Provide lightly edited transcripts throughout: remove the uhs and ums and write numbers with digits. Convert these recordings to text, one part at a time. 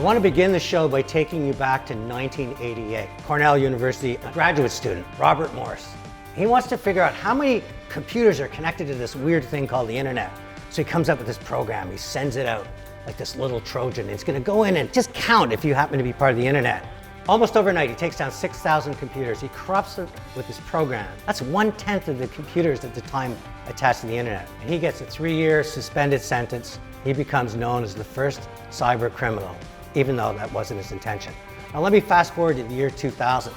I want to begin the show by taking you back to 1988. Cornell University graduate student, Robert Morse. He wants to figure out how many computers are connected to this weird thing called the internet. So he comes up with this program, he sends it out like this little Trojan. It's gonna go in and just count if you happen to be part of the internet. Almost overnight, he takes down 6,000 computers. He corrupts it with this program. That's 1/10 of the computers at the time attached to the internet. And he gets a 3-year suspended sentence. He becomes known as the first cyber criminal, even though that wasn't his intention. Now let me fast forward to the year 2000.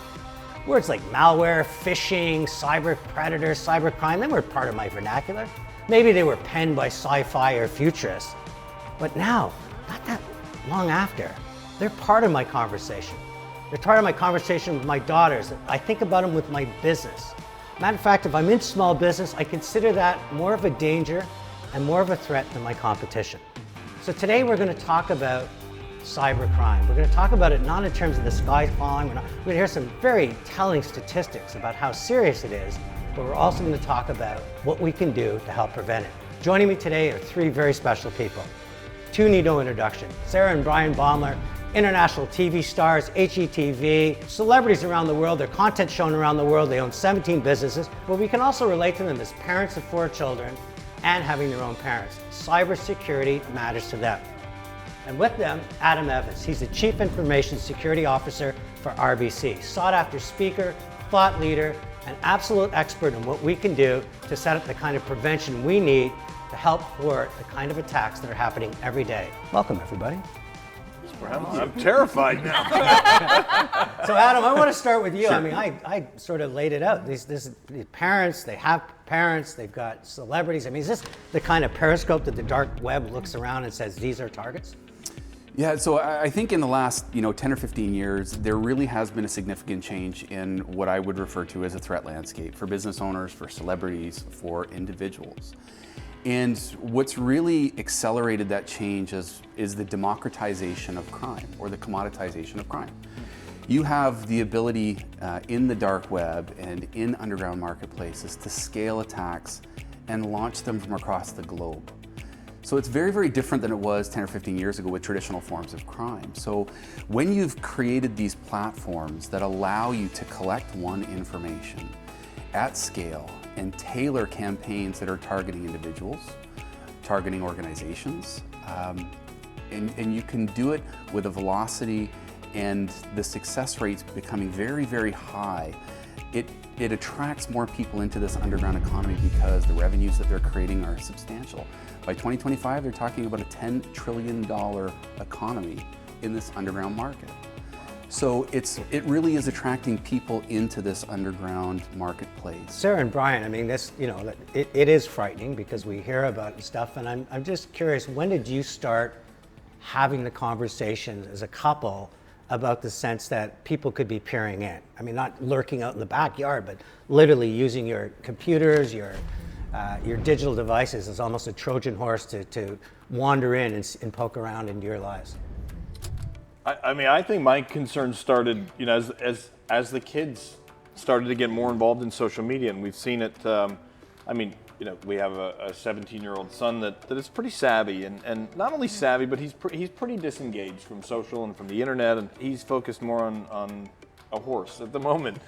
Words like malware, phishing, cyber predator, cyber crime, they weren't part of my vernacular. Maybe they were penned by sci-fi or futurists. But now, not that long after, they're part of my conversation. They're part of my conversation with my daughters. I think about them with my business. Matter of fact, if I'm in small business, I consider that more of a danger and more of a threat than my competition. So today we're going to talk about cybercrime. We're going to talk about it not in terms of the sky falling. We're going to hear some very telling statistics about how serious it is, but we're also going to talk about what we can do to help prevent it. Joining me today are 3 very special people. 2 need no introduction. Sarah and Bryan Baeumler, international TV stars, HGTV, celebrities around the world, their content shown around the world. They own 17 businesses, but we can also relate to them as parents of 4 children and having their own parents. Cybersecurity matters to them. And with them, Adam Evans. He's the Chief Information Security Officer for RBC. Sought after speaker, thought leader, an absolute expert in what we can do to set up the kind of prevention we need to help thwart the kind of attacks that are happening every day. Welcome, everybody. I'm terrified now. So Adam, I want to start with you. Sure. I mean, I sort of laid it out. These parents, they have parents, they've got celebrities. I mean, is this the kind of periscope that the dark web looks around and says, these are targets? Yeah, so I think in the last 10 or 15 years, there really has been a significant change in what I would refer to as a threat landscape for business owners, for celebrities, for individuals. And what's really accelerated that change is the democratization of crime, or the commoditization of crime. You have the ability in the dark web and in underground marketplaces to scale attacks and launch them from across the globe. So it's very, very different than it was 10 or 15 years ago with traditional forms of crime. So when you've created these platforms that allow you to collect one information at scale and tailor campaigns that are targeting individuals, targeting organizations, and you can do it with a velocity and the success rates becoming very, very high, it attracts more people into this underground economy because the revenues that they're creating are substantial. By 2025, they're talking about a $10 trillion economy in this underground market. So it really is attracting people into this underground marketplace. Sarah and Bryan, I mean, this, it is frightening because we hear about stuff, and I'm just curious, when did you start having the conversation as a couple about the sense that people could be peering in? I mean, not lurking out in the backyard, but literally using your computers, your digital devices as almost a Trojan horse to wander in and poke around into your lives. I mean, I think my concern started, as the kids started to get more involved in social media, and we've seen it. We have a 17-year-old son that is pretty savvy, and not only savvy, but he's pretty disengaged from social and from the internet, and he's focused more on a horse at the moment.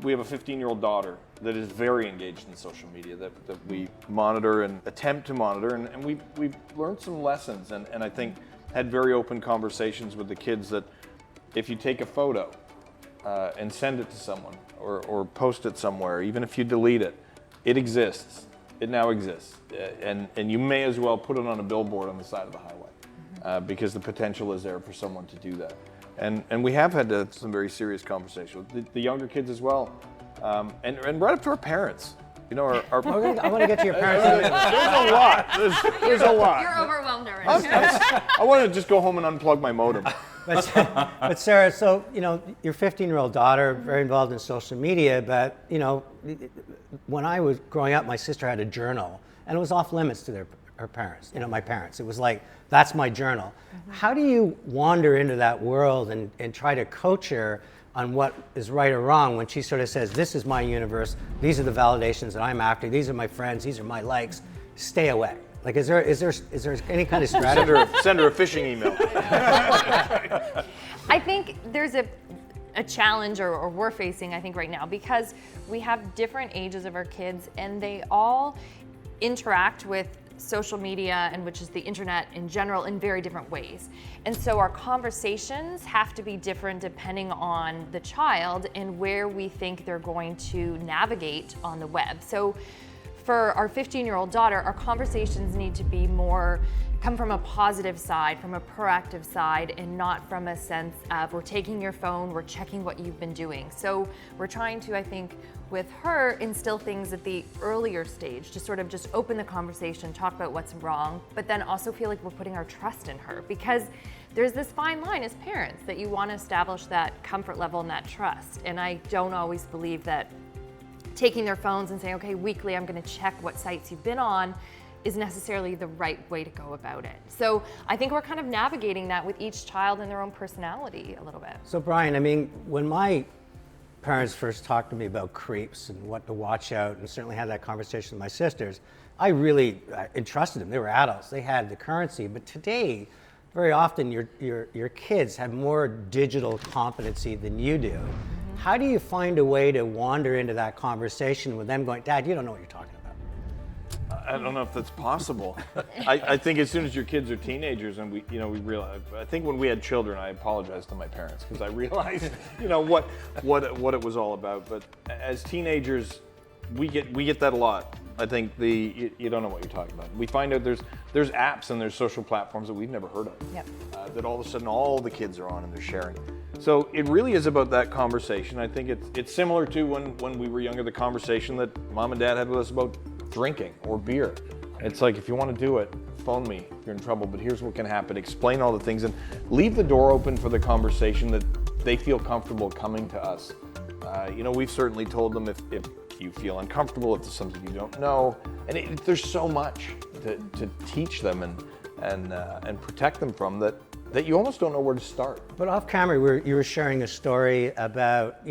We have a 15-year-old daughter that is very engaged in social media that we monitor and attempt to monitor, and we've learned some lessons, and I think had very open conversations with the kids that if you take a photo and send it to someone or post it somewhere, even if you delete it, it exists. It now exists. And you may as well put it on a billboard on the side of the highway because the potential is there for someone to do that. And we have had some very serious conversations with the younger kids as well. And right up to our parents. I want to get to your parents. There's a lot. There's a lot. You're overwhelmed already. I want to just go home and unplug my modem. But Sarah, so your 15-year-old daughter, very involved in social media, but when I was growing up, my sister had a journal, and it was off limits to her parents. My parents. It was like, that's my journal. Mm-hmm. How do you wander into that world and try to coach her on what is right or wrong when she sort of says, this is my universe, these are the validations that I'm after, these are my friends, these are my likes, stay away? Like, is there any kind of strategy? Send her a phishing email. I think there's a challenge, or we're facing, I think, right now, because we have different ages of our kids, and they all interact with social media, and which is the internet in general, in very different ways. And so our conversations have to be different depending on the child and where we think they're going to navigate on the web. So for our 15-year-old daughter, our conversations need to be come from a positive side, from a proactive side, and not from a sense of we're taking your phone, we're checking what you've been doing. So we're trying to, I think, with her, instill things at the earlier stage to sort of just open the conversation, talk about what's wrong, but then also feel like we're putting our trust in her, because there's this fine line as parents that you want to establish that comfort level and that trust. And I don't always believe that taking their phones and saying, okay, weekly I'm going to check what sites you've been on is necessarily the right way to go about it. So I think we're kind of navigating that with each child and their own personality a little bit. So Bryan, I mean, when my parents first talked to me about creeps and what to watch out, and certainly had that conversation with my sisters, I really entrusted them. They were adults, they had the currency. But today, very often your kids have more digital competency than you do. Mm-hmm. How do you find a way to wander into that conversation with them going, Dad, you don't know what you're talking about? I don't know if that's possible. I think as soon as your kids are teenagers, and we realize. I think when we had children, I apologized to my parents because I realized, what it was all about. But as teenagers, we get that a lot. I think you don't know what you're talking about. We find out there's apps and there's social platforms that we've never heard of. Yep. That all of a sudden all the kids are on and they're sharing. So it really is about that conversation. I think it's similar to when we were younger, the conversation that Mom and Dad had with us about drinking or beer. It's like, if you want to do it, phone me if you're in trouble, but here's what can happen. Explain all the things and leave the door open for the conversation that they feel comfortable coming to us. We've certainly told them if you feel uncomfortable, if there's something you don't know, and there's so much to teach them and protect them from that you almost don't know where to start. But off camera, you were sharing a story about,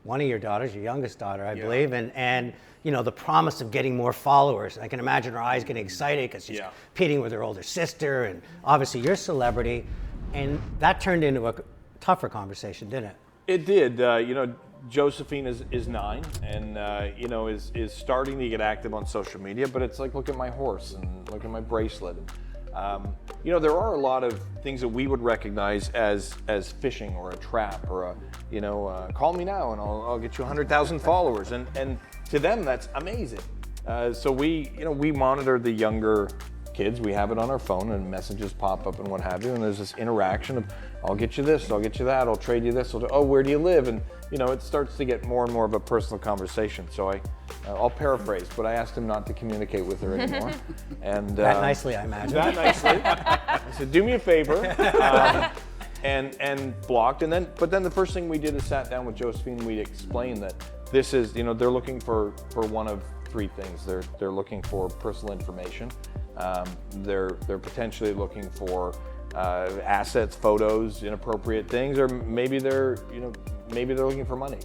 one of your daughters, your youngest daughter, I believe, and the promise of getting more followers. I can imagine her eyes getting excited because she's competing with her older sister, and obviously you're a celebrity, and that turned into a tougher conversation, didn't it? It did. Josephine is 9 and is starting to get active on social media, but it's like, look at my horse and look at my bracelet. There are a lot of things that we would recognize as phishing or a trap or call me now and I'll get you 100,000 followers, and to them that's amazing. So we monitor the younger kids. We have it on our phone and messages pop up and what have you, and there's this interaction of, I'll get you this, I'll get you that, I'll trade you this, where do you live? And it starts to get more and more of a personal conversation. So I'll paraphrase, but I asked him not to communicate with her anymore. And that nicely, I imagine. That nicely. I said, do me a favor, and blocked. But then the first thing we did is sat down with Josephine. We explained that this is, they're looking for one of 3 things. They're looking for personal information. They're potentially looking for assets, photos, inappropriate things, or maybe they're looking for money.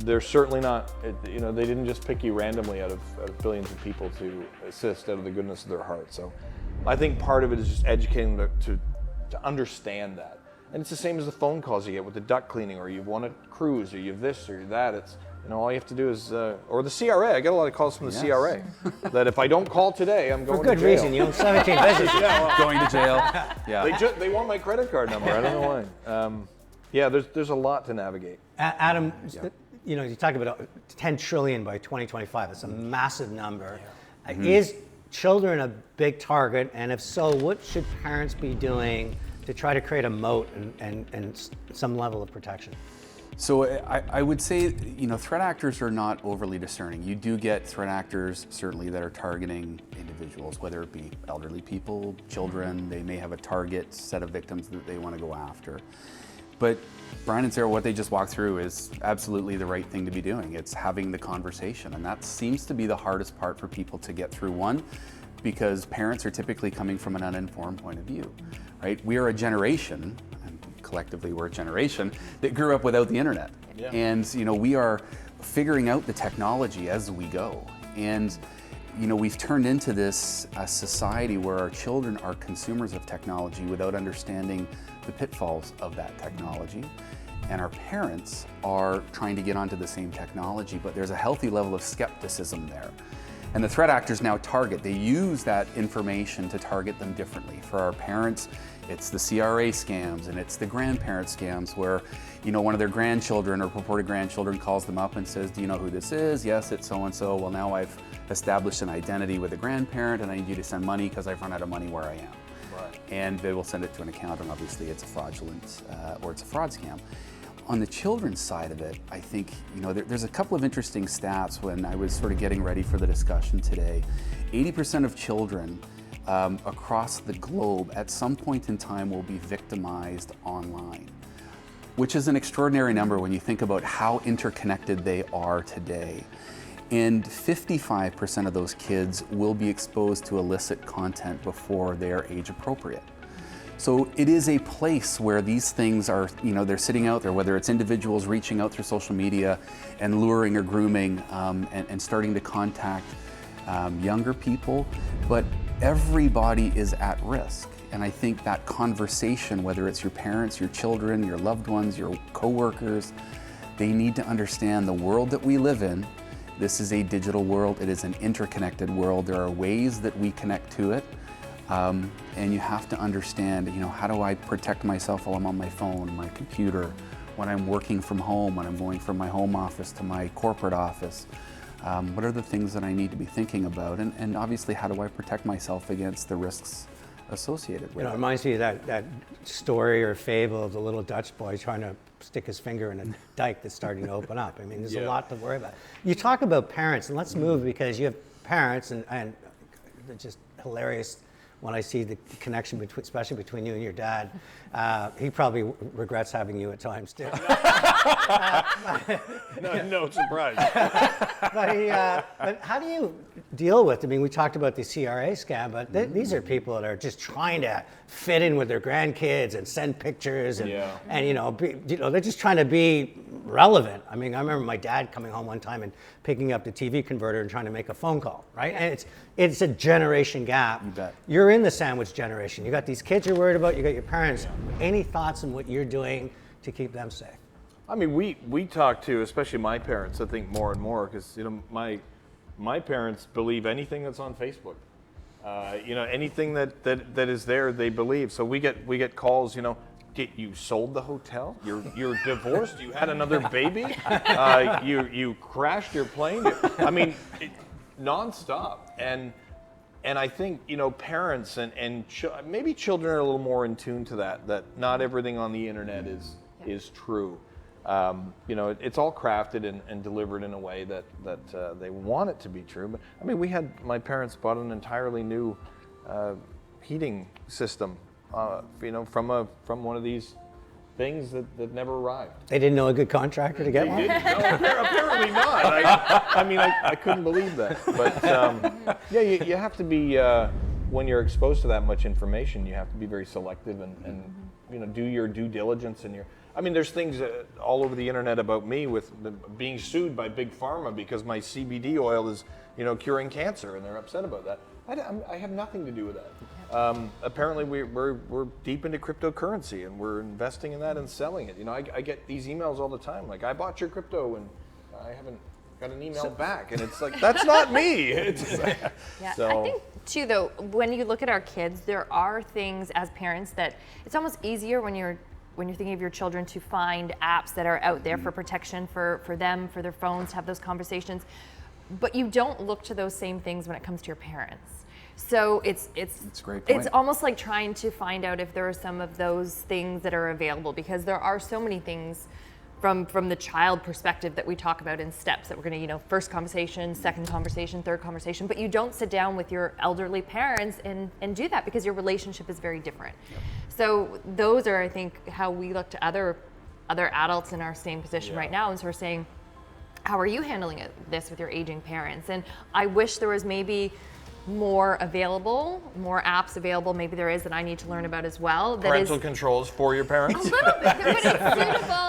They're certainly not, they didn't just pick you randomly out of billions of people to assist out of the goodness of their heart. So I think part of it is just educating them to understand that. And it's the same as the phone calls you get with the duct cleaning, or you've won a cruise, or you've this or that. It's, all you have to do is, or the CRA. I get a lot of calls from the CRA that if I don't call today, I'm going to jail. For good reason. You own 17 businesses. Going to jail. Yeah. They want my credit card number. I don't know why. There's a lot to navigate. Adam, you talk about 10 trillion by 2025. That's a massive number. Mm-hmm. Is children a big target? And if so, what should parents be doing to try to create a moat and some level of protection? So I would say, threat actors are not overly discerning. You do get threat actors, certainly, that are targeting individuals, whether it be elderly people, children. They may have a target set of victims that they want to go after. But Bryan and Sarah, what they just walked through is absolutely the right thing to be doing. It's having the conversation, and that seems to be the hardest part for people to get through. One, because parents are typically coming from an uninformed point of view, right? We are a generation, and collectively we're a generation, that grew up without the internet. Yeah. And we are figuring out the technology as we go. And we've turned into this society where our children are consumers of technology without understanding the pitfalls of that technology. And our parents are trying to get onto the same technology, but there's a healthy level of skepticism there. And the threat actors now they use that information to target them differently. For our parents, it's the CRA scams and it's the grandparent scams where, one of their grandchildren or purported grandchildren calls them up and says, do you know who this is? Yes, it's so-and-so. Well, now I've established an identity with a grandparent and I need you to send money because I've run out of money where I am. Right. And they will send it to an account, and obviously it's a fraudulent or it's a fraud scam. On the children's side of it, I think, there's a couple of interesting stats when I was sort of getting ready for the discussion today. 80% of children across the globe at some point in time will be victimized online, which is an extraordinary number when you think about how interconnected they are today. And 55% of those kids will be exposed to illicit content before they are age appropriate. So it is a place where these things are, they're sitting out there, whether it's individuals reaching out through social media and luring or grooming and starting to contact younger people, but everybody is at risk. And I think that conversation, whether it's your parents, your children, your loved ones, your coworkers, they need to understand the world that we live in. This is a digital world. It is an interconnected world. There are ways that we connect to it. And you have to understand, how do I protect myself while I'm on my phone, my computer, when I'm working from home, when I'm going from my home office to my corporate office? What are the things that I need to be thinking about? And obviously, how do I protect myself against the risks associated with it? It reminds me of that story or fable of the little Dutch boy trying to stick his finger in a dike that's starting to open up. I mean, there's a lot to worry about. You talk about parents, and let's move because you have parents, and they're just hilarious when I see the connection between, especially between you and your dad. He probably regrets having you at times too. No surprise. But how do you deal with? I mean, we talked about the CRA scam, but these are people that are just trying to fit in with their grandkids and send pictures, and they're just trying to be relevant. I mean, I remember my dad coming home one time and picking up the TV converter and trying to make a phone call, right? And it's a generation gap. You bet. You're in the sandwich generation. You got these kids you're worried about. You got your parents. Yeah. Any thoughts on what you're doing to keep them safe? I mean, we talk to, especially my parents, I think more and more, because my parents believe anything that's on Facebook. Anything that is there, they believe. So we get calls. You sold the hotel? You're divorced? You had another baby? You crashed your plane? I mean, nonstop. And I think, parents and maybe children are a little more in tune to that not everything on the internet is true. It's all crafted and delivered in a way that they want it to be true. But I mean, my parents bought an entirely new heating system, from one of these things that never arrived. They didn't know a good contractor to get one? No, apparently not. I couldn't believe that. But you have to be, when you're exposed to that much information, you have to be very selective and do your due diligence and there's things all over the internet about me with being sued by Big Pharma because my CBD oil is, curing cancer, and they're upset about that. I have nothing to do with that. Apparently, we're deep into cryptocurrency, and we're investing in that and selling it. I get these emails all the time, like, I bought your crypto, and I haven't got an email back, and it's like, that's not me. I think too, though, when you look at our kids, there are things as parents that it's almost easier when you're thinking of your children to find apps that are out there for protection for them, for their phones, to have those conversations. But you don't look to those same things when it comes to your parents. So it's a great point. It's almost like trying to find out if there are some of those things that are available, because there are so many things from the child perspective that we talk about in steps that we're going to, first conversation, second conversation, third conversation, but you don't sit down with your elderly parents and do that because your relationship is very different. Yep. So those are, I think, how we look to other adults in our same position right now, and sort of saying, how are you handling this with your aging parents? And I wish there was maybe more apps available, maybe there is, that I need to learn about as well. Parental controls for your parents? A little bit, but it's suitable.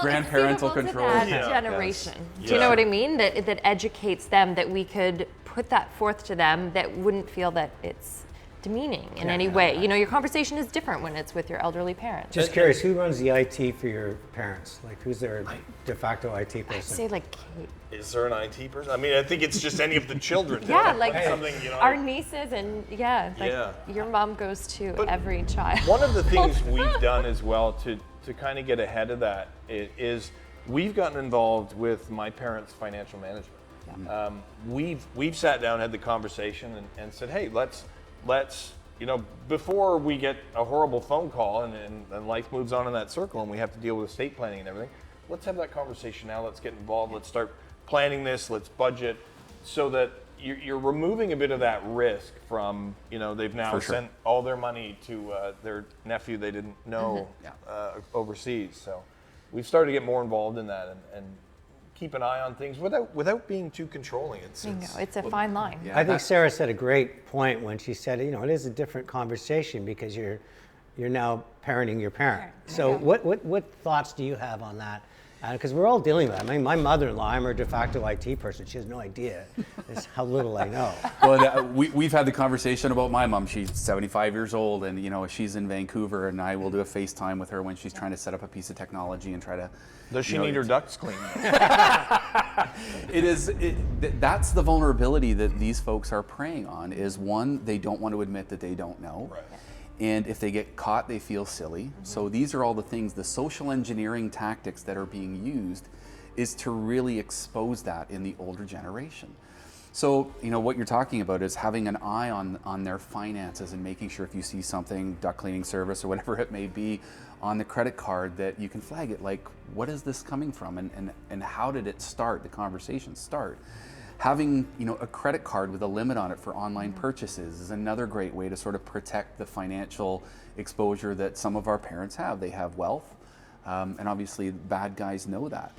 Grandparental controls. controls. To that generation. Yes. Do you know what I mean? That educates them, that we could put that forth to them that wouldn't feel that it's demeaning in any way. You know, your conversation is different when it's with your elderly parent. Just curious, who runs the IT for your parents? Like, who's their de facto IT person? I'd say like Kate. Is there an IT person? I mean, I think it's just any of the children. Yeah, like something, you know. our nieces and your mom goes to every child. One of the things we've done as well to kind of get ahead of that is we've gotten involved with my parents' financial management. We've sat down, had the conversation, and said, hey, let's you know, before we get a horrible phone call and life moves on in that circle and we have to deal with estate planning and everything, let's have that conversation now. Let's get involved. Let's start planning this. Let's budget, so that you're removing a bit of that risk from, you know, they've now sent all their money to their nephew they didn't know overseas. So we've started to get more involved in that and keep an eye on things without being too controlling. It's a fine line. I think Sarah said a great point when she said, you know, it is a different conversation because you're now parenting your parent. So what thoughts do you have on that? Because we're all dealing with it. I mean, my mother-in-law, I'm her de facto IT person. She has no idea how little I know. Well, we've had the conversation about my mom. She's 75 years old, and you know, she's in Vancouver, and I will do a FaceTime with her when she's trying to set up a piece of technology and try to. Does she need her ducts cleaned? That's the vulnerability that these folks are preying on. Is one, they don't want to admit that they don't know. Right. And if they get caught, they feel silly. So these are all the things, the social engineering tactics that are being used is to really expose that in the older generation. So, you know, what you're talking about is having an eye on their finances and making sure if you see something, duct cleaning service or whatever it may be, on the credit card, that you can flag it, like, what is this coming from and how did it start, the conversation start? Having, you know, a credit card with a limit on it for online purchases is another great way to sort of protect the financial exposure that some of our parents have. They have wealth, and obviously bad guys know that.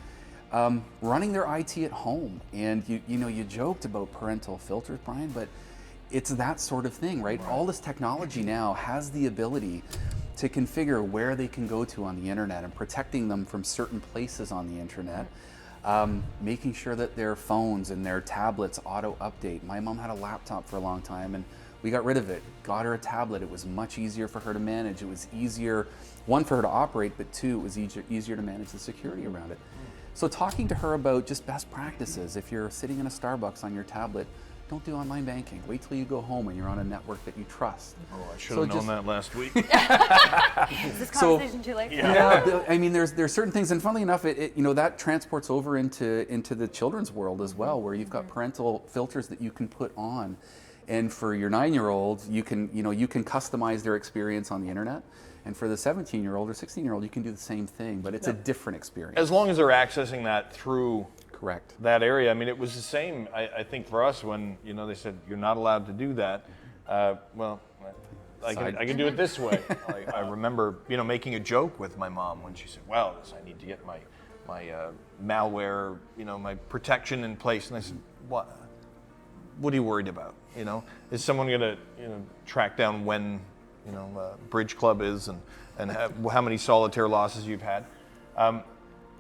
Running their IT at home, and you know, you joked about parental filters, Brian, but it's that sort of thing, right? All this technology now has the ability to configure where they can go to on the internet and protecting them from certain places on the internet. Making sure that their phones and their tablets auto-update. My mom had a laptop for a long time and we got rid of it, got her a tablet. It was much easier for her to manage. It was easier, one, for her to operate, but two, it was easier to manage the security around it. So talking to her about just best practices. If you're sitting in a Starbucks on your tablet, don't do online banking. Wait till you go home and you're on a network that you trust. Oh, I should have known that last week. Is this conversation too late? Yeah, I mean, there's certain things, and funnily enough, it you know, that transports over into the children's world as well, where you've got parental filters that you can put on, and for your 9-year-old, you can customize their experience on the internet, and for the 17-year-old or 16-year-old, you can do the same thing, but it's a different experience. As long as they're accessing that through. Correct. That area. I mean, it was the same, I think, for us when, you know, they said, you're not allowed to do that. Well, I can do it this way. I remember, you know, making a joke with my mom when she said, well, I need to get my malware, you know, my protection in place. And I said, what are you worried about? You know, is someone going to, you know, track down when, you know, Bridge Club is and how many solitaire losses you've had?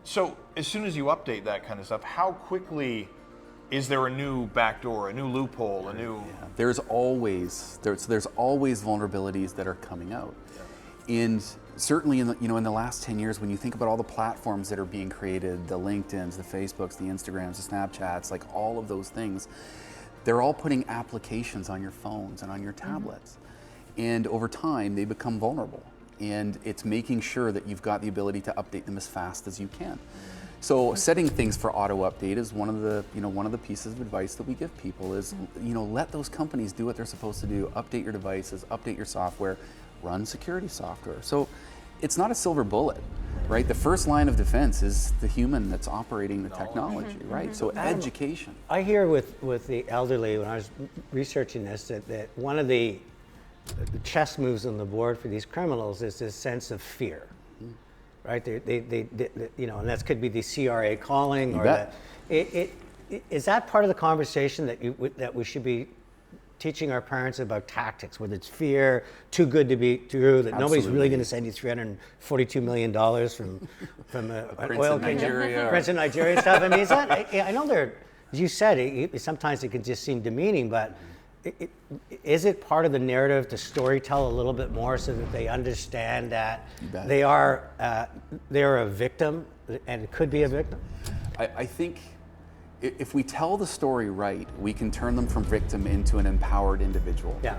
So as soon as you update that kind of stuff, how quickly is there a new backdoor, a new loophole, a new? Yeah. There's always vulnerabilities that are coming out, and certainly in the last 10 years, when you think about all the platforms that are being created, the LinkedIn's, the Facebooks, the Instagrams, the Snapchats, like all of those things, they're all putting applications on your phones and on your tablets, and over time they become vulnerable. And it's making sure that you've got the ability to update them as fast as you can. So setting things for auto update is one of the pieces of advice that we give people is, you know, let those companies do what they're supposed to do. Update your devices, update your software, run security software. So it's not a silver bullet, right? The first line of defense is the human that's operating the technology, right? So education. I hear with the elderly, when I was researching this, that one of the chess moves on the board for these criminals is this sense of fear, right? They you know, and that could be the CRA calling, or that. Is that part of the conversation that we should be teaching our parents about tactics, whether it's fear, too good to be true, that nobody's really going to send you $342 million from an oil king, Prince of Nigeria stuff? I mean, is that? I know they're as you said, sometimes it can just seem demeaning, but is it part of the narrative to storytell a little bit more so that they understand that they are a victim and could be a victim? I think if we tell the story right, we can turn them from victim into an empowered individual. Yeah.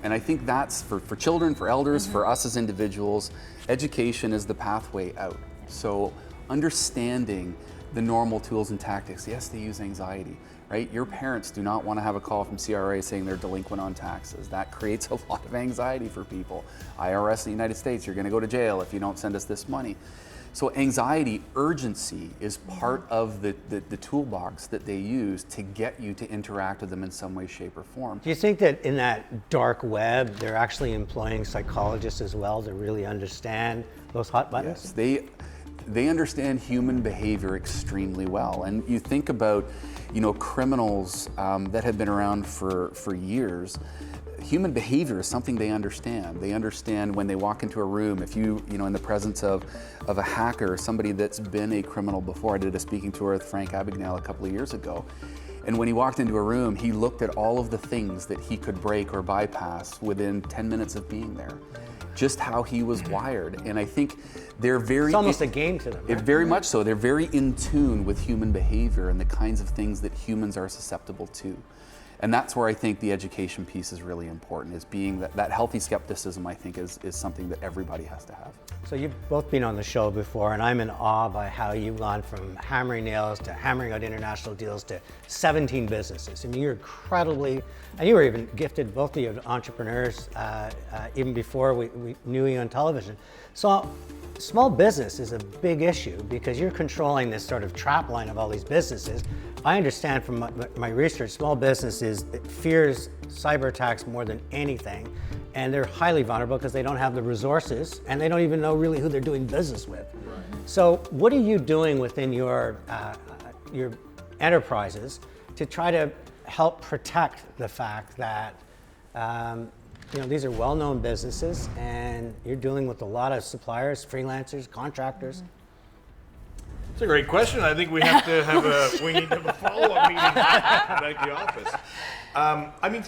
And I think that's for children, for elders, for us as individuals, education is the pathway out. So understanding the normal tools and tactics. Yes, they use anxiety, right? Your parents do not want to have a call from CRA saying they're delinquent on taxes. That creates a lot of anxiety for people. IRS in the United States, you're going to go to jail if you don't send us this money. So anxiety, urgency is part of the toolbox that they use to get you to interact with them in some way, shape, or form. Do you think that in that dark web, they're actually employing psychologists as well to really understand those hot buttons? Yes, they understand human behavior extremely well. And you think about, criminals that have been around for years. Human behavior is something they understand. They understand when they walk into a room, if in the presence of a hacker, somebody that's been a criminal before. I did a speaking tour with Frank Abagnale a couple of years ago. And when he walked into a room, he looked at all of the things that he could break or bypass within 10 minutes of being there. Just how he was wired. And I think they're very... It's almost a game to them, right? Very much so. They're very in tune with human behavior and the kinds of things that humans are susceptible to. And that's where I think the education piece is really important, is being that healthy skepticism, I think, is something that everybody has to have. So you've both been on the show before, and I'm in awe by how you've gone from hammering nails to hammering out international deals to 17 businesses. I mean, you're incredibly, and you were even gifted, both of you, entrepreneurs, even before we knew you on television. So small business is a big issue because you're controlling this sort of trap line of all these businesses. I understand from my research, small businesses fears cyber attacks more than anything, and they're highly vulnerable because they don't have the resources and they don't even know really who they're doing business with. Right. So what are you doing within your enterprises to try to help protect the fact that these are well-known businesses and you're dealing with a lot of suppliers, freelancers, contractors? It's a great question. I think we need to have a follow-up meeting back at the office.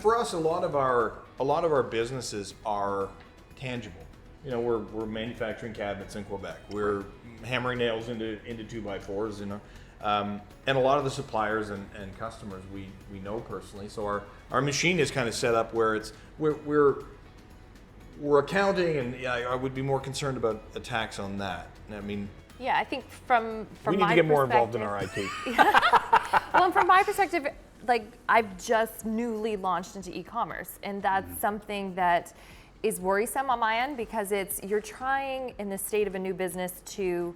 For us, a lot of our businesses are tangible. We're manufacturing cabinets in Quebec. We're hammering nails into 2x4s. And a lot of the suppliers and customers we know personally. So our machine is kind of set up where we're accounting, and I would be more concerned about attacks on that. Yeah, I think from my perspective, we need to get more involved in our IT. Well, and from my perspective, I've just newly launched into e-commerce, and that's something that is worrisome on my end because you're trying in the state of a new business to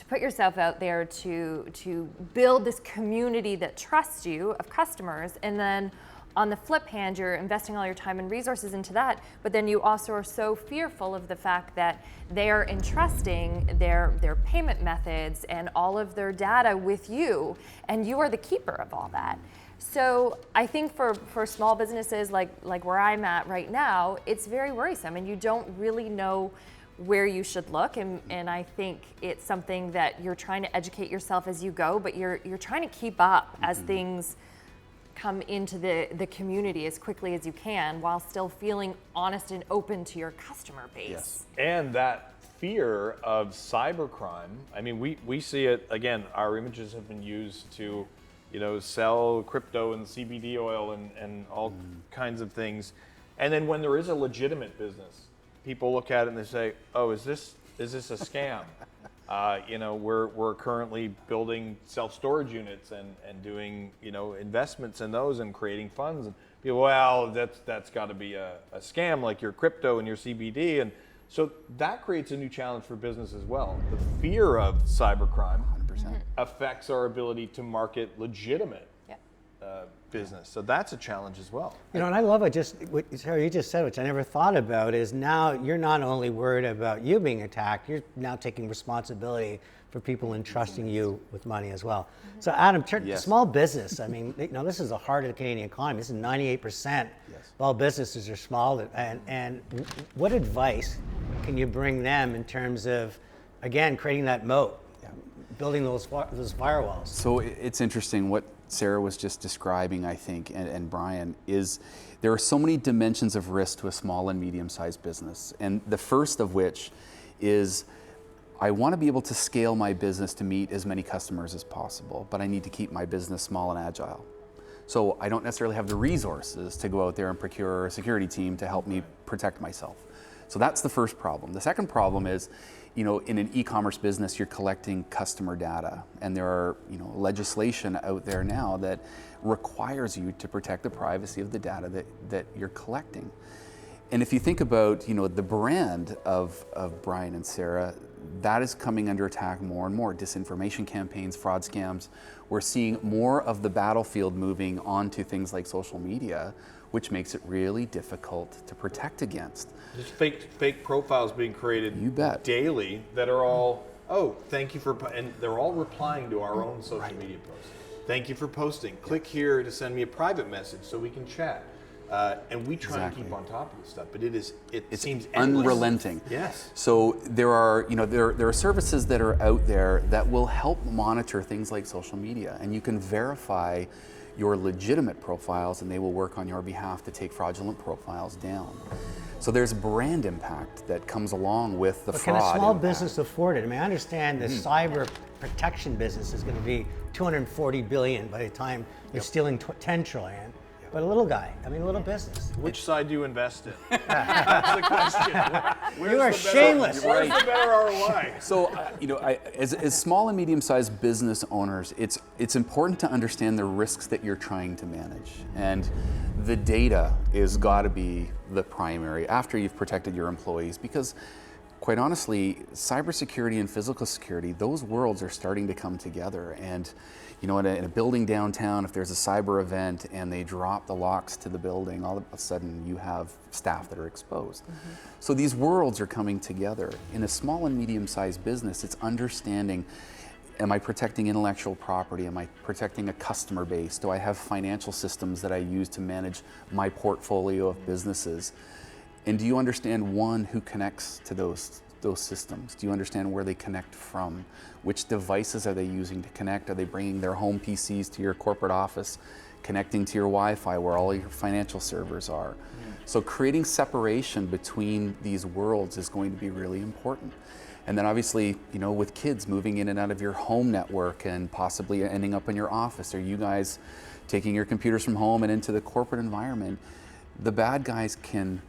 put yourself out there to build this community that trusts you of customers, and then on the flip hand, you're investing all your time and resources into that, but then you also are so fearful of the fact that they are entrusting their payment methods and all of their data with you, and you are the keeper of all that. So I think for small businesses like where I'm at right now, it's very worrisome, and you don't really know where you should look, and I think it's something that you're trying to educate yourself as you go, but you're trying to keep up as things come into the community as quickly as you can while still feeling honest and open to your customer base. Yes. And that fear of cybercrime, we see it, again, our images have been used to, sell crypto and CBD oil and all kinds of things. And then when there is a legitimate business, people look at it and they say, oh, is this a scam? We're currently building self-storage units and doing, investments in those and creating funds. And people, well, that's got to be a scam, like your crypto and your CBD. And so that creates a new challenge for business as well. The fear of cybercrime 100% affects our ability to market legitimate business. So that's a challenge as well. And I love what Sarah, you just said, which I never thought about, is now you're not only worried about you being attacked, you're now taking responsibility for people entrusting you with money as well. So Adam, small business, this is the heart of the Canadian economy. This is 98% of all businesses are small. And what advice can you bring them in terms of, again, creating that moat, building those firewalls? So it's interesting what Sarah was just describing, I think, and Bryan, is there are so many dimensions of risk to a small and medium-sized business. And the first of which is I want to be able to scale my business to meet as many customers as possible, but I need to keep my business small and agile. So I don't necessarily have the resources to go out there and procure a security team to help me protect myself. So that's the first problem. The second problem is, in an e-commerce business, you're collecting customer data, and there are, legislation out there now that requires you to protect the privacy of the data that you're collecting. And if you think about, the brand of Bryan and Sarah, that is coming under attack more and more. Disinformation campaigns, fraud scams. We're seeing more of the battlefield moving onto things like social media, which makes it really difficult to protect against. There's fake profiles being created You bet. daily that are all, oh, thank you for, and they're all replying to our own social media posts. Thank you for posting. Click here to send me a private message so we can chat. And we try and keep on top of this stuff, but it seems endless. Unrelenting. Yes. So there are, there are services that are out there that will help monitor things like social media, and you can verify your legitimate profiles, and they will work on your behalf to take fraudulent profiles down. So there's brand impact that comes along with the But fraud. can a small impact. business afford it? I mean, I understand the cyber protection business is going to be $240 billion by the time they're stealing $10 trillion. But a little guy, a little business. Which side do you invest in? That's the question. You are shameless. Where's the better ROI? So, as small and medium-sized business owners, it's important to understand the risks that you're trying to manage, and the data is got to be the primary after you've protected your employees, because, quite honestly, cybersecurity and physical security, those worlds are starting to come together. And in a building downtown, if there's a cyber event and they drop the locks to the building, all of a sudden you have staff that are exposed. So these worlds are coming together. In a small and medium-sized business, it's understanding, am I protecting intellectual property? Am I protecting a customer base? Do I have financial systems that I use to manage my portfolio of businesses? And do you understand, one, who connects to those systems? Do you understand where they connect from? Which devices are they using to connect? Are they bringing their home PCs to your corporate office, connecting to your Wi-Fi where all your financial servers are? So creating separation between these worlds is going to be really important. And then obviously, with kids moving in and out of your home network and possibly ending up in your office, or you guys taking your computers from home and into the corporate environment, the bad guys can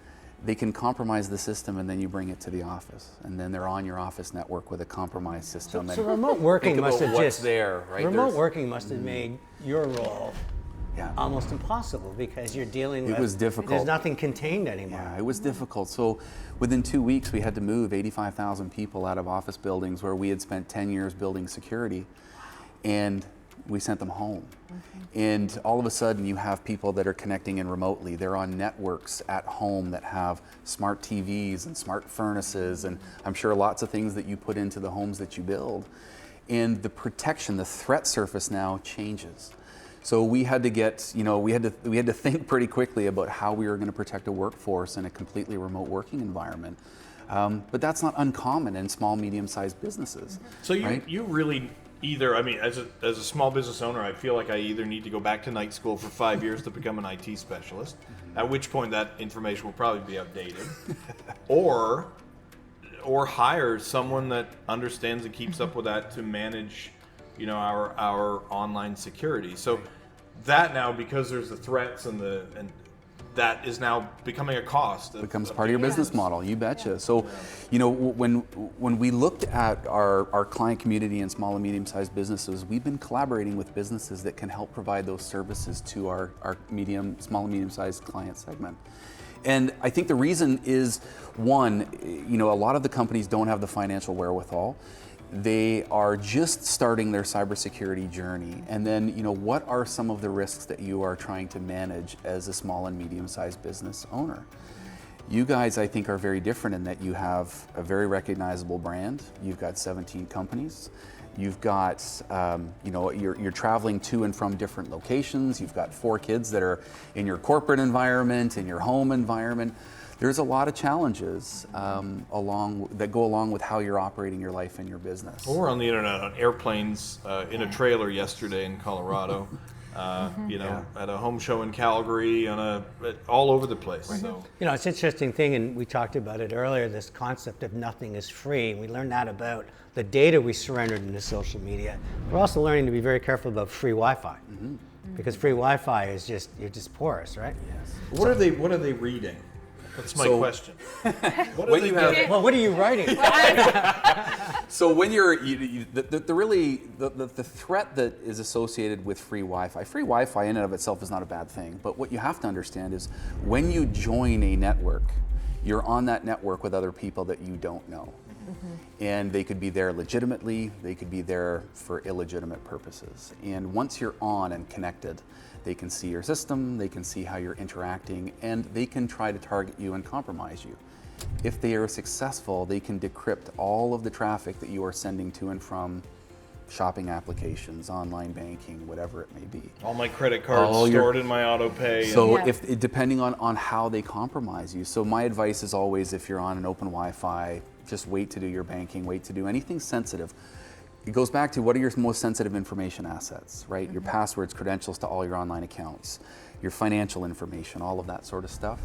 compromise the system, and then you bring it to the office, and then they're on your office network with a compromised system. So remote working must have what's there, right? Remote working must have made your role Yeah. almost impossible, because you're dealing with. It was difficult. There's nothing contained anymore. Yeah, it was difficult. So within 2 weeks, we had to move 85,000 people out of office buildings where we had spent 10 years building security, and we sent them home. And all of a sudden you have people that are connecting in remotely. They're on networks at home that have smart TVs and smart furnaces, and I'm sure lots of things that you put into the homes that you build. And the protection, the threat surface now changes. So we had to get, we had to think pretty quickly about how we were going to protect a workforce in a completely remote working environment. But that's not uncommon in small, medium-sized businesses. So right? you really either, as a small business owner, I feel like I either need to go back to night school for 5 years to become an IT specialist, at which point that information will probably be outdated, or hire someone that understands and keeps up with that to manage, our online security. So that now, because there's the threats and that is now becoming a cost. Becomes part of your business model, you betcha. So, when we looked at our client community and small and medium-sized businesses, we've been collaborating with businesses that can help provide those services to our small and medium-sized client segment. And I think the reason is, one, a lot of the companies don't have the financial wherewithal. They are just starting their cybersecurity journey. And then, what are some of the risks that you are trying to manage as a small and medium-sized business owner? You guys, I think, are very different in that you have a very recognizable brand. You've got 17 companies. You've got, you're traveling to and from different locations. You've got 4 kids that are in your corporate environment, in your home environment. There's a lot of challenges that go along with how you're operating your life and your business. Well, we're on the internet on airplanes in a trailer yesterday in Colorado. at a home show in Calgary, all over the place. So. You know, it's an interesting thing, and we talked about it earlier, this concept of nothing is free. We learned that about the data we surrendered into social media. We're also learning to be very careful about free Wi-Fi. Because free Wi-Fi is you're just porous, right? Yes. What are they reading? That's my question. What when you have, Well, what are you writing? so when the threat that is associated with free Wi-Fi in and of itself is not a bad thing. But what you have to understand is when you join a network, you're on that network with other people that you don't know. And they could be there legitimately, they could be there for illegitimate purposes. And once you're on and connected, they can see your system, they can see how you're interacting, and they can try to target you and compromise you. If they are successful, they can decrypt all of the traffic that you are sending to and from shopping applications, online banking, whatever it may be. All my credit cards stored in my auto pay. So depending on how they compromise you. So my advice is always, if you're on an open Wi-Fi, just wait to do your banking, wait to do anything sensitive. It goes back to what are your most sensitive information assets, right? Your passwords, credentials to all your online accounts, your financial information, all of that sort of stuff.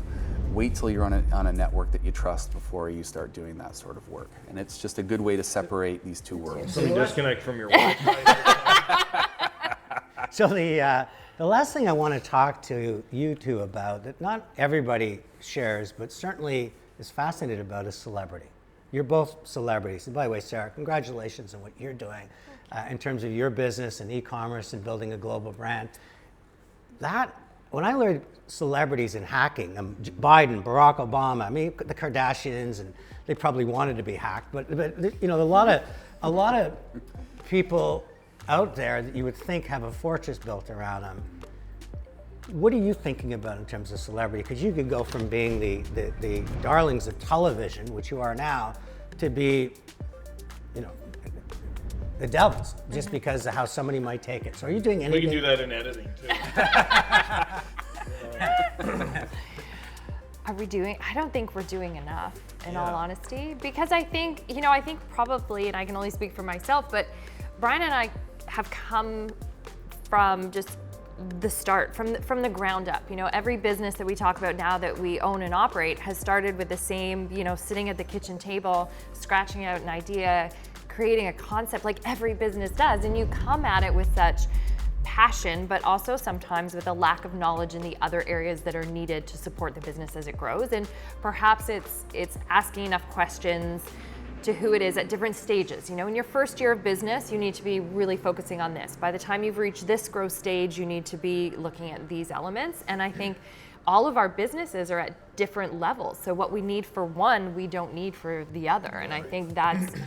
Wait till you're on a network that you trust before you start doing that sort of work. And it's just a good way to separate these two worlds. So disconnect from your Wi-Fi. So the last thing I want to talk to you two about that not everybody shares, but certainly is fascinated about is celebrity. You're both celebrities. And by the way, Sarah, congratulations on what you're doing in terms of your business and e-commerce and building a global brand. When I learned celebrities in hacking, Biden, Barack Obama, I mean, the Kardashians, and they probably wanted to be hacked, but you know, a lot of people out there that you would think have a fortress built around them. What are you thinking about in terms of celebrity? Because you could go from being the darlings of television, which you are now, to be, you know, the devils, just because of how somebody might take it. So are you doing anything? We can do that in editing too. Are we doing? I don't think we're doing enough, in all honesty, because I think probably, and I can only speak for myself, but Bryan and I have come from just the start, from the ground up. You know, every business that we talk about now that we own and operate has started with the same, you know, sitting at the kitchen table, scratching out an idea, creating a concept like every business does. And you come at it with such passion, but also sometimes with a lack of knowledge in the other areas that are needed to support the business as it grows. And perhaps it's asking enough questions to who it is at different stages. You know, in your first year of business, you need to be really focusing on this. By the time you've reached this growth stage, you need to be looking at these elements. And I think all of our businesses are at different levels. So what we need for one, we don't need for the other. And I think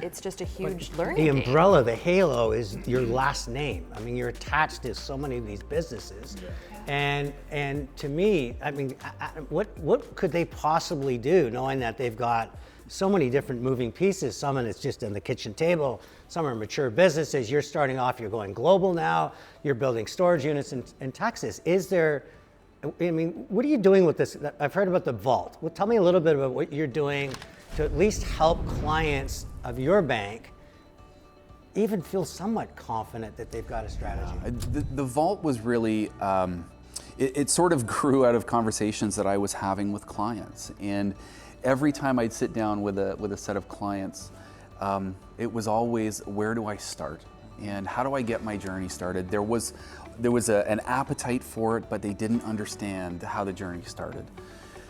it's just a huge learning The game. umbrella, the halo is your last name. I mean, you're attached to so many of these businesses. And to me, I mean, what could they possibly do knowing that they've got so many different moving pieces? Some of it's just on the kitchen table, some are mature businesses. You're starting off, you're going global now, you're building storage units in Texas. I mean, what are you doing with this? I've heard about the vault. Well, tell me a little bit about what you're doing to at least help clients of your bank even feel somewhat confident that they've got a strategy. The vault was really, it sort of grew out of conversations that I was having with clients. And every time I'd sit down with a set of clients, it was always, where do I start? And how do I get my journey started? There was an appetite for it, but they didn't understand how the journey started.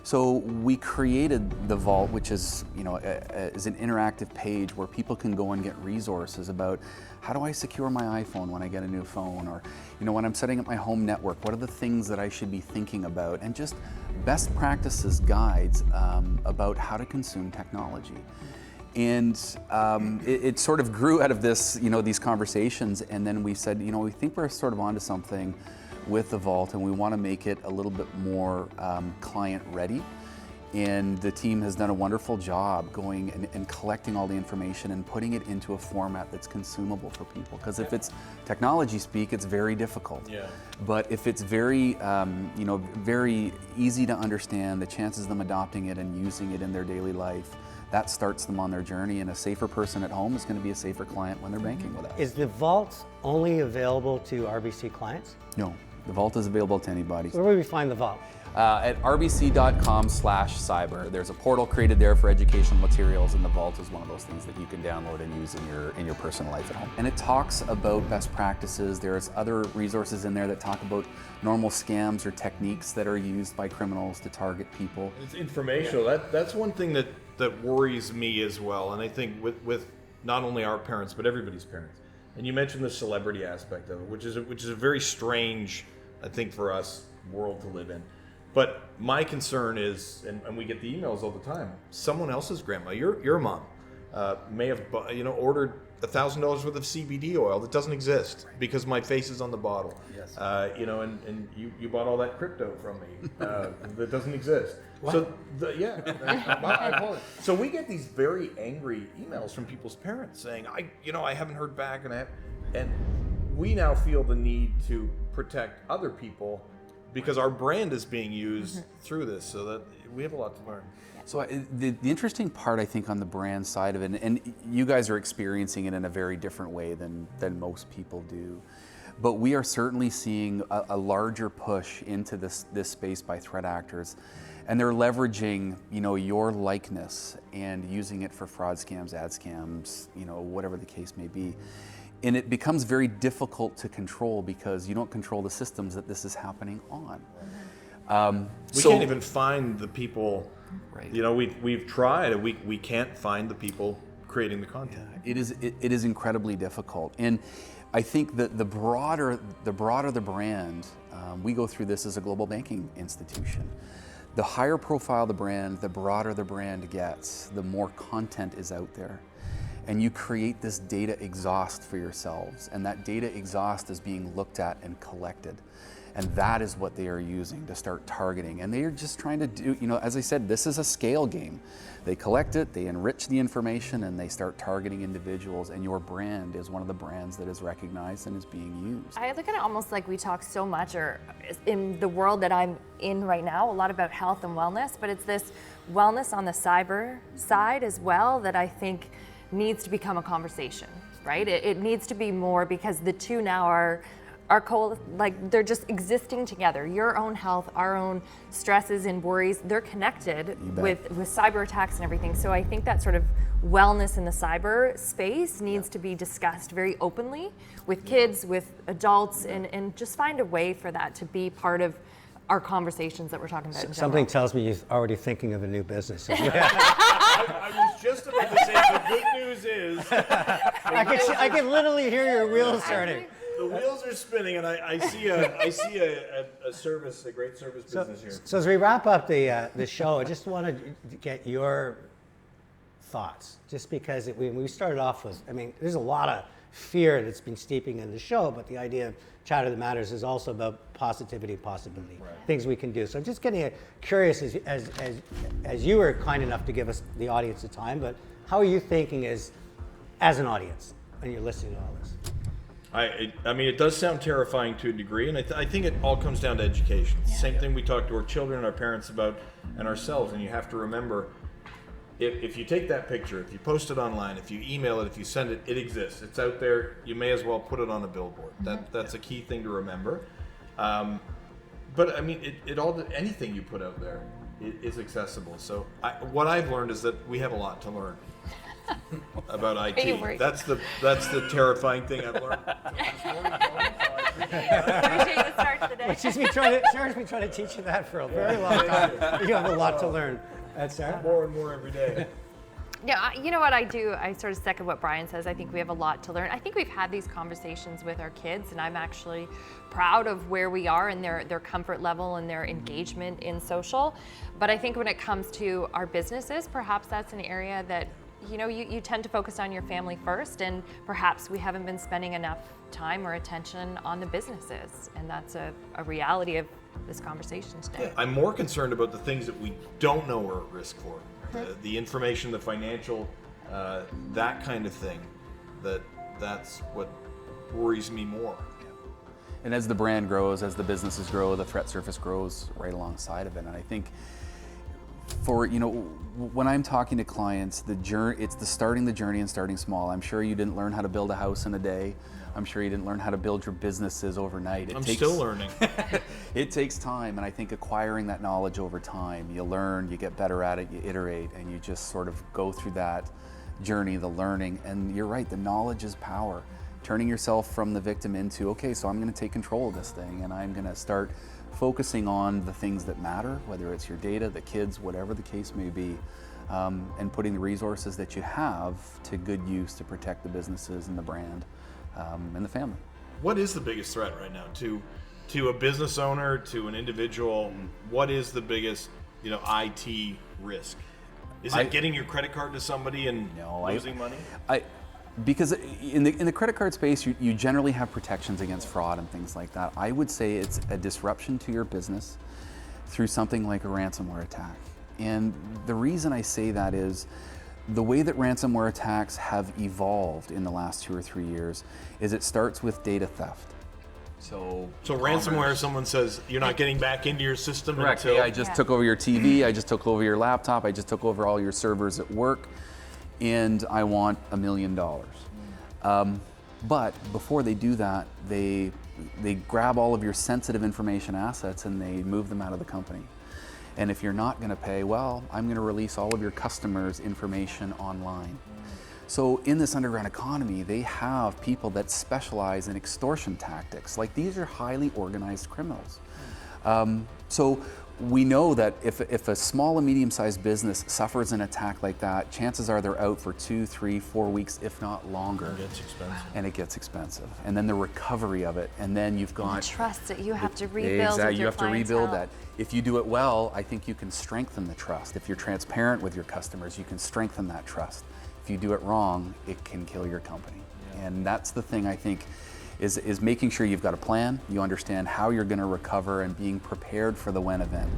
So we created the Vault, which is, you know, is an interactive page where people can go and get resources about how do I secure my iPhone when I get a new phone, or, you know, when I'm setting up my home network, what are the things that I should be thinking about, and just best practices guides about how to consume technology. And it sort of grew out of this, you know, these conversations, and then we said, you know, we think we're sort of onto something with the Vault, and we want to make it a little bit more client ready. And the team has done a wonderful job going and collecting all the information and putting it into a format that's consumable for people. Because if it's technology speak, it's very difficult. Yeah. But if it's very, you know, very easy to understand, the chances of them adopting it and using it in their daily life, that starts them on their journey. And a safer person at home is going to be a safer client when they're banking with us. Is the Vault only available to RBC clients? No. The vault is available to anybody. Where would we find the vault? At rbc.com/cyber. There's a portal created there for educational materials, and the vault is one of those things that you can download and use in your personal life at home. And it talks about best practices. There's other resources in there that talk about normal scams or techniques that are used by criminals to target people. It's informational. That's one thing that worries me as well, and I think with not only our parents but everybody's parents. And you mentioned the celebrity aspect of it, which is a very strange, I think, for us world to live in. But my concern is, and we get the emails all the time, someone else's grandma, your mom, may have ordered $1,000 worth of CBD oil that doesn't exist because my face is on the bottle. Yes. And you bought all that crypto from me that doesn't exist. What? So I apologize. So we get these very angry emails from people's parents saying, I haven't heard back, and we now feel the need to protect other people because our brand is being used through this, so that we have a lot to learn. So the interesting part, I think, on the brand side of it, and you guys are experiencing it in a very different way than most people do, but we are certainly seeing a larger push into this space by threat actors, and they're leveraging, your likeness and using it for fraud scams, ad scams, whatever the case may be. And it becomes very difficult to control because you don't control the systems that this is happening on. We can't even find the people. Right. We've tried. We can't find the people creating the content. Yeah, it is incredibly difficult. And I think that the broader the brand, we go through this as a global banking institution. The higher profile the brand, the broader the brand gets, the more content is out there. And you create this data exhaust for yourselves, and that data exhaust is being looked at and collected. And that is what they are using to start targeting. And they are just trying to do, as I said, this is a scale game. They collect it, they enrich the information, and they start targeting individuals, and your brand is one of the brands that is recognized and is being used. I look at it almost like we talk so much, or in the world that I'm in right now, a lot about health and wellness, but it's this wellness on the cyber side as well that I think needs to become a conversation, right? It needs to be more, because the two now are they're just existing together. Your own health, our own stresses and worries, they're connected with cyber attacks and everything. So I think that sort of wellness in the cyber space needs to be discussed very openly with kids, with adults, and just find a way for that to be part of our conversations that we're talking about in general. Something tells me you're already thinking of a new business. I was just about to say, the good news is I can literally hear your wheels turning. The wheels are spinning, and I see a great service business here. So as we wrap up the show, I just want to get your thoughts, just because when we started off with, there's a lot of fear that's been steeping in the show, but the idea of Chatter That Matters is also about positivity, possibility, things we can do. So I'm just getting curious, as you were kind enough to give us, the audience, the time, but how are you thinking as an audience when you're listening to all this? It does sound terrifying to a degree, and I think it all comes down to education. It's the same thing we talk to our children and our parents about, and ourselves, and you have to remember, if you take that picture, if you post it online, if you email it, if you send it, it exists. It's out there. You may as well put it on a billboard. That's a key thing to remember. But anything you put out there is accessible. So what I've learned is that we have a lot to learn about IT. That's the terrifying thing I've learned. Appreciate the start today. Well, she's been trying to teach you that for a very long time. You have a lot to learn. That's Sarah. More and more every day. Yeah, you know what I do? I sort of second what Bryan says. I think we have a lot to learn. I think we've had these conversations with our kids, and I'm actually proud of where we are and their comfort level and their engagement in social. But I think when it comes to our businesses, perhaps that's an area that you tend to focus on your family first, and perhaps we haven't been spending enough time or attention on the businesses, and that's a reality of this conversation today. Yeah, I'm more concerned about the things that we don't know we're at risk for. The information, the financial, that kind of thing, that's what worries me more. Yeah. And as the brand grows, as the businesses grow, the threat surface grows right alongside of it. And I think For, when I'm talking to clients, it's starting the journey and starting small. I'm sure you didn't learn how to build a house in a day. I'm sure you didn't learn how to build your businesses overnight. I'm still learning. It takes time, and I think acquiring that knowledge over time, you learn, you get better at it, you iterate, and you just sort of go through that journey, the learning. And you're right, the knowledge is power. Turning yourself from the victim into, okay, so I'm going to take control of this thing, and I'm going to start focusing on the things that matter, whether it's your data, the kids, whatever the case may be, and putting the resources that you have to good use to protect the businesses and the brand and the family. What is the biggest threat right now to a business owner, to an individual? What is the biggest, IT risk? Is it getting your credit card to somebody and losing money? Because in the credit card space, you generally have protections against fraud and things like that. I would say it's a disruption to your business through something like a ransomware attack. And the reason I say that is the way that ransomware attacks have evolved in the last 2 or 3 years is it starts with data theft. So ransomware, someone says you're not getting back into your system. Correct. Until Hey, I just took over your TV, I just took over your laptop, I just took over all your servers at work, and I want $1 million. But before they do that, they grab all of your sensitive information assets and they move them out of the company. And if you're not going to pay, well, I'm going to release all of your customers' information online. So in this underground economy, they have people that specialize in extortion tactics. Like, these are highly organized criminals. So we know that if a small and medium-sized business suffers an attack like that, chances are they're out for 2, 3, 4 weeks, if not longer. It gets expensive. And it gets expensive. And then the recovery of it, and then you've got The trust that you have to rebuild. Exactly, with you your have to rebuild clientele. that. If you do it well, I think you can strengthen the trust. If you're transparent with your customers, you can strengthen that trust. If you do it wrong, it can kill your company. Yeah. And that's the thing, I think, is making sure you've got a plan, you understand how you're going to recover, and being prepared for the when event.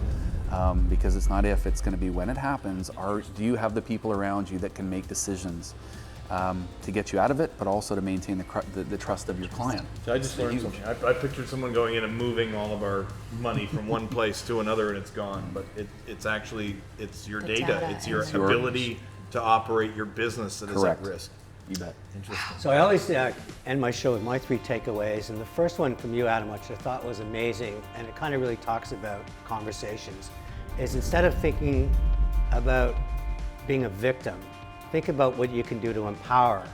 Because it's not if, it's going to be when it happens. Do you have the people around you that can make decisions to get you out of it, but also to maintain the trust of your client? I just learned something. I pictured someone going in and moving all of our money from one place to another and it's gone. But it's actually your data. It's your ability to operate your business that Correct. is at risk. You bet. Interesting. So I always end my show with my 3 takeaways, and the first one from you, Adam, which I thought was amazing, and it kind of really talks about conversations, is instead of thinking about being a victim, think about what you can do to empower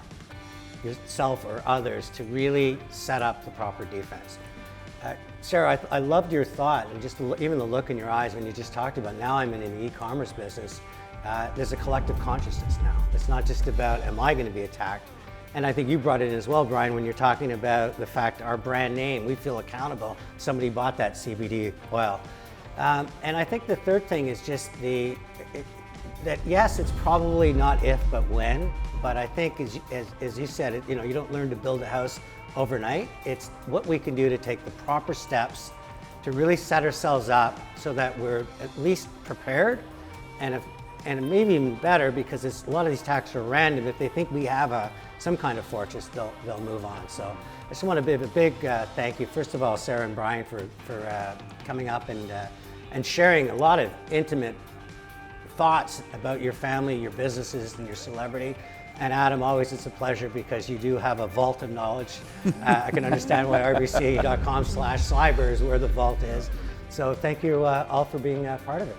yourself or others to really set up the proper defense. Sarah, I loved your thought, and just even the look in your eyes when you just talked about, now I'm in an e-commerce business. There's a collective consciousness now. It's not just about, am I going to be attacked? And I think you brought it in as well, Bryan, when you're talking about the fact our brand name, we feel accountable. Somebody bought that CBD oil. And I think the third thing is just that yes, it's probably not if, but when. But I think, as you said, you don't learn to build a house overnight. It's what we can do to take the proper steps to really set ourselves up so that we're at least prepared, and maybe even better, because a lot of these attacks are random. If they think we have some kind of fortress, they'll move on. So I just want to give a big thank you, first of all, Sarah and Bryan, for coming up and sharing a lot of intimate thoughts about your family, your businesses, and your celebrity. And Adam, always it's a pleasure, because you do have a vault of knowledge. I can understand why rbc.com/cyber is where the vault is. So thank you all for being part of it.